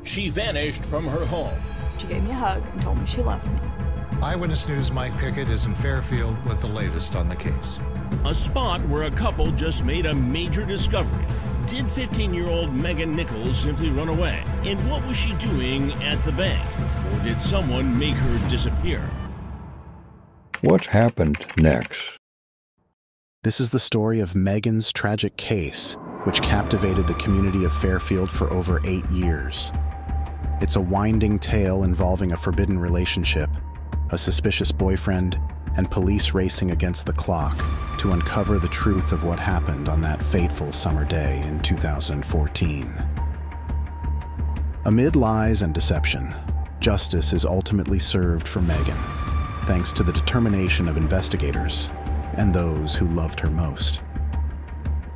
she vanished from her home. She gave me a hug and told me she loved me. Eyewitness News' Mike Pickett is in Fairfield with the latest on the case. A spot where a couple just made a major discovery. Did 15-year-old Megan Nichols simply run away? And what was she doing at the bank? Or did someone make her disappear? What happened next? This is the story of Megan's tragic case, which captivated the community of Fairfield for over 8 years. It's a winding tale involving a forbidden relationship, a suspicious boyfriend, and police racing against the clock to uncover the truth of what happened on that fateful summer day in 2014. Amid lies and deception, justice is ultimately served for Megan, thanks to the determination of investigators and those who loved her most.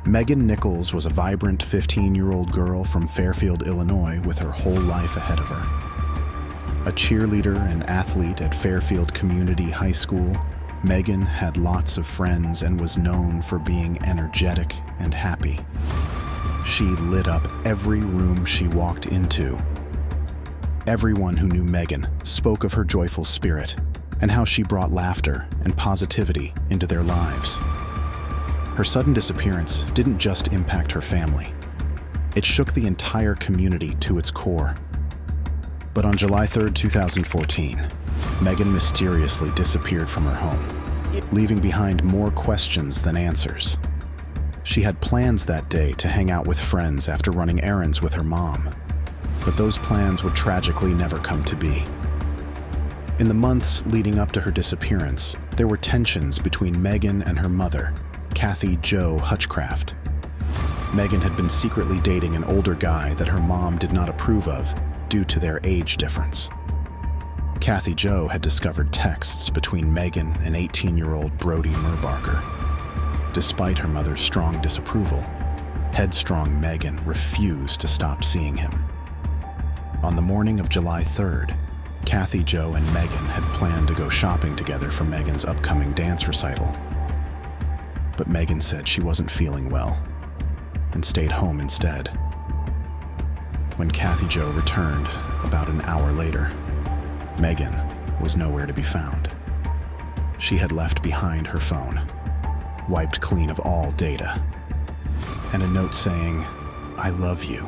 Megan Nichols was a vibrant 15-year-old girl from Fairfield, Illinois, with her whole life ahead of her. A cheerleader and athlete at Fairfield Community High School, Megan had lots of friends and was known for being energetic and happy. She lit up every room she walked into. Everyone who knew Megan spoke of her joyful spirit and how she brought laughter and positivity into their lives. Her sudden disappearance didn't just impact her family. It shook the entire community to its core. But on July 3, 2014, Megan mysteriously disappeared from her home, leaving behind more questions than answers. She had plans that day to hang out with friends after running errands with her mom, but those plans would tragically never come to be. In the months leading up to her disappearance, there were tensions between Megan and her mother, Kathy Jo Hutchcraft. Megan had been secretly dating an older guy that her mom did not approve of due to their age difference. Kathy Jo had discovered texts between Megan and 18-year-old Brodey Murbarger. Despite her mother's strong disapproval, headstrong Megan refused to stop seeing him. On the morning of July 3rd, Kathy Jo and Megan had planned to go shopping together for Megan's upcoming dance recital. But Megan said she wasn't feeling well and stayed home instead. When Kathy Jo returned about an hour later, Megan was nowhere to be found. She had left behind her phone, wiped clean of all data, and a note saying, "I love you,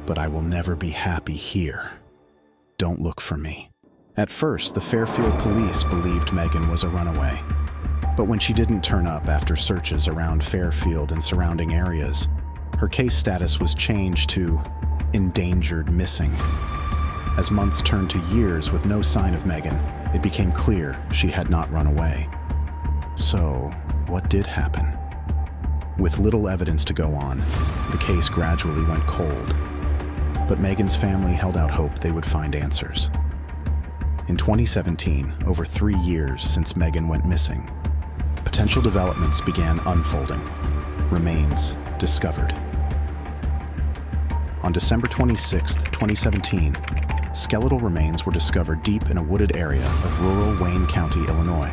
but I will never be happy here. Don't look for me." At first, the Fairfield police believed Megan was a runaway. But when she didn't turn up after searches around Fairfield and surrounding areas, her case status was changed to endangered missing. As months turned to years with no sign of Megan, it became clear she had not run away. So, what did happen? With little evidence to go on, the case gradually went cold. But Megan's family held out hope they would find answers. In 2017, over 3 years since Megan went missing, potential developments began unfolding. Remains discovered. On December 26, 2017, skeletal remains were discovered deep in a wooded area of rural Wayne County, Illinois.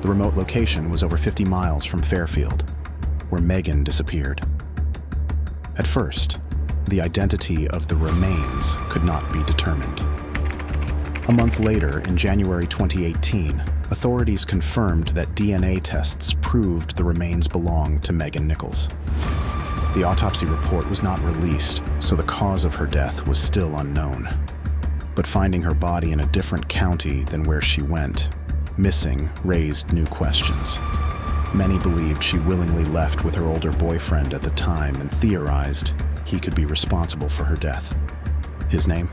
The remote location was over 50 miles from Fairfield, where Megan disappeared. At first, the identity of the remains could not be determined. A month later, in January 2018, authorities confirmed that DNA tests proved the remains belonged to Megan Nichols. The autopsy report was not released, so the cause of her death was still unknown. But finding her body in a different county than where she went, missing, raised new questions. Many believed she willingly left with her older boyfriend at the time and theorized he could be responsible for her death. His name?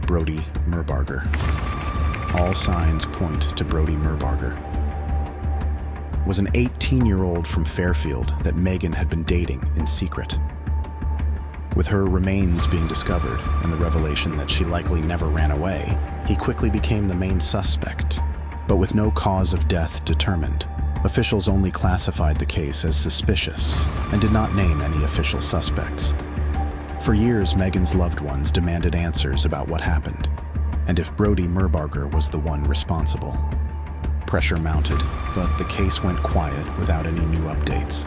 Brodey Murbarger. All signs point to Brodey Murbarger. Was an 18-year-old from Fairfield that Megan had been dating in secret. With her remains being discovered and the revelation that she likely never ran away, he quickly became the main suspect. But with no cause of death determined, officials only classified the case as suspicious and did not name any official suspects. For years, Megan's loved ones demanded answers about what happened, and if Brodey Murbarger was the one responsible. Pressure mounted, but the case went quiet without any new updates.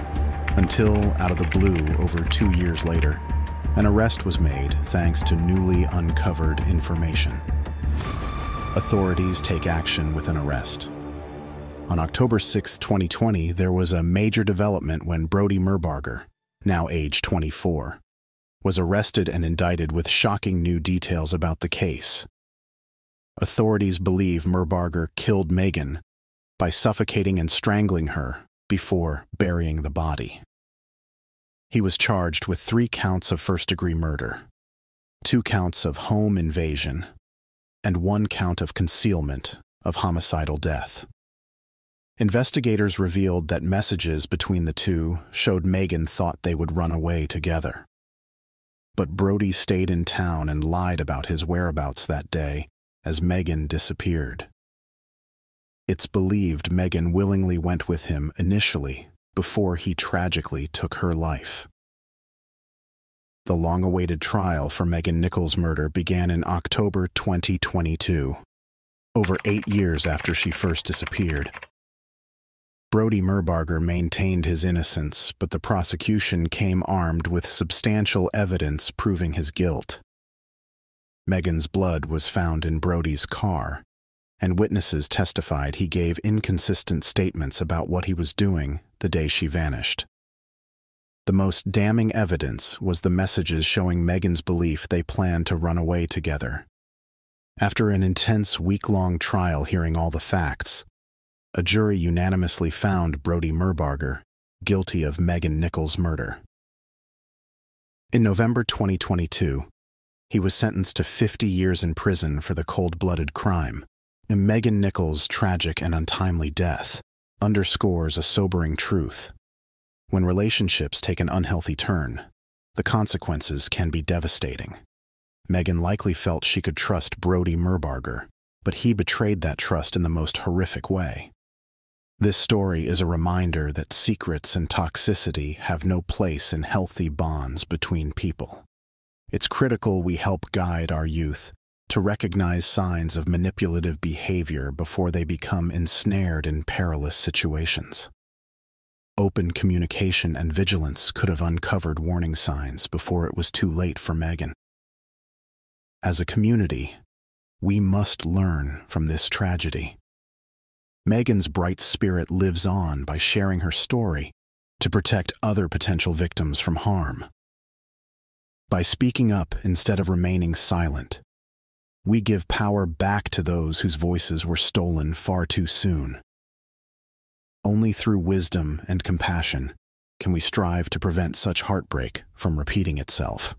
Until, out of the blue, over 2 years later, An arrest was made thanks to newly uncovered information. Authorities take action with an arrest. On October 6, 2020, there was a major development when Brodey Murbarger, now age 24, was arrested and indicted with shocking new details about the case. Authorities believe Murbarger killed Megan by suffocating and strangling her before burying the body. He was charged with 3 counts of first-degree murder, 2 counts of home invasion, and 1 count of concealment of homicidal death. Investigators revealed that messages between the two showed Megan thought they would run away together. But Brodey stayed in town and lied about his whereabouts that day as Megan disappeared. It's believed Megan willingly went with him initially before he tragically took her life. The long-awaited trial for Megan Nichols' murder began in October 2022, over 8 years after she first disappeared. Brodey Murbarger maintained his innocence, but the prosecution came armed with substantial evidence proving his guilt. Megan's blood was found in Brodey's car, and witnesses testified he gave inconsistent statements about what he was doing the day she vanished. The most damning evidence was the messages showing Megan's belief they planned to run away together. After an intense week-long trial hearing all the facts, a jury unanimously found Brodey Murbarger guilty of Megan Nichols' murder. In November 2022, he was sentenced to 50 years in prison for the cold-blooded crime. And Megan Nichols' tragic and untimely death underscores a sobering truth. When relationships take an unhealthy turn, the consequences can be devastating. Megan likely felt she could trust Brodey Murbarger, but he betrayed that trust in the most horrific way. This story is a reminder that secrets and toxicity have no place in healthy bonds between people. It's critical we help guide our youth to recognize signs of manipulative behavior before they become ensnared in perilous situations. Open communication and vigilance could have uncovered warning signs before it was too late for Megan. As a community, we must learn from this tragedy. Megan's bright spirit lives on by sharing her story to protect other potential victims from harm. By speaking up instead of remaining silent, we give power back to those whose voices were stolen far too soon. Only through wisdom and compassion can we strive to prevent such heartbreak from repeating itself.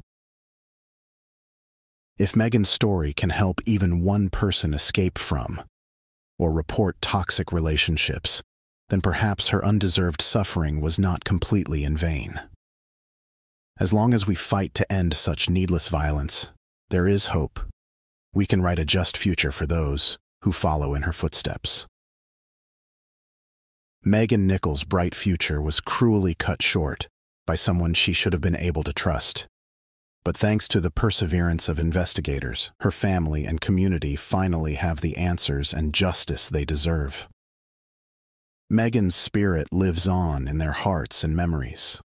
If Megan's story can help even one person escape from or report toxic relationships, then perhaps her undeserved suffering was not completely in vain. As long as we fight to end such needless violence, there is hope. We can write a just future for those who follow in her footsteps. Megan Nichols' bright future was cruelly cut short by someone she should have been able to trust. But thanks to the perseverance of investigators, her family and community finally have the answers and justice they deserve. Megan's spirit lives on in their hearts and memories,